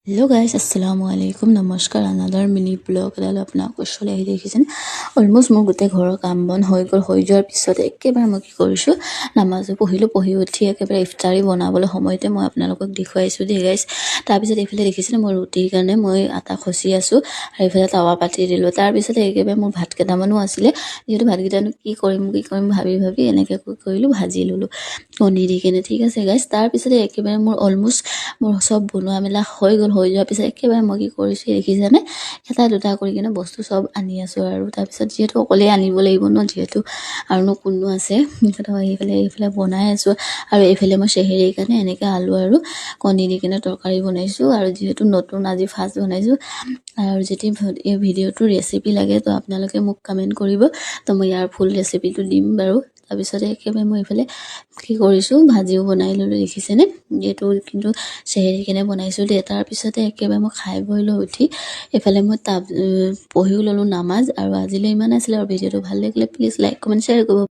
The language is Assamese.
हेलो गाइस अस्सलामु अलैकुम नमस्कार अनादर मिनी ब्लॉग এডাল আপোনাক ওচৰলৈ আহি দেখিছেন অলমোস্ট মোৰ গোটেই ঘৰৰ কাম বন হৈ যোৱাৰ পিছত একেবাৰে মই কি কৰিছো নামাজ পঢ়ি উঠি একেবাৰে ইফতাৰী বনাবলৈ সময়তে মই আপোনালোকক দেখুৱাইছো দেই গাইস তাৰ পিছত এইফালে দেখিছেনে মই ৰুটিৰ কাৰণে মই আটা খচি আছো আৰু এইফালে তাৱা পাতি দিলো তাৰ পিছত একেবাৰে মোৰ ভাত কেইটামানো আছিলে যেটো ভাত কেইটানো কি কৰিম ভাবি এনেকৈ কৰিলো ভাজি ললো কণী দি কেনে ঠিক আছে গাইস তাৰ পিছত একেবাৰে মোৰ অলমোস্ট মোৰ সব বনোৱা মেলা হৈ যোৱাৰ পিছত একেবাৰে মই কি কৰিছো দেখিছানে এটা দুটা কৰি কিনে বস্তু সব আনি আছো আৰু তাৰ পিছত যেহেতু অকলে আনিব লাগিব ন যেহেতু আৰু কোনো আছে এইফালে বনাই আছো আৰু এইফালে মই চেহেৰিৰ কাৰণে এনেকৈ আলু আৰু কণী দি কিনে তৰকাৰী বনাইছো আৰু যেহেতু নতুন আজি ফাৰ্ষ্ট বনাইছো আৰু যেতিয়া এই ভিডিঅ'টো ৰেচিপি লাগে তো আপোনালোকে মোক কমেন্ট কৰিব তো মই ইয়াৰ ফুল ৰেচিপিটো দিম বাৰু তাৰ পিছত একেবাৰে মই এইফালে কি কৰিছো ভাজিও বনাই ললো দেখিছেনে যেটো কিন্তু চেহেৰি কিনে বনাইছো দে তাৰ পিছতে একেবাৰে মই খাই বই লৈ উঠি এফালে মই পঢ়িও ললো নামাজ আৰু আজিলৈ ইমান আছিল আৰু ভিডিঅ'টো ভাল লাগিলে প্লিজ লাইক কমেন্ট শ্বেয়াৰ কৰিব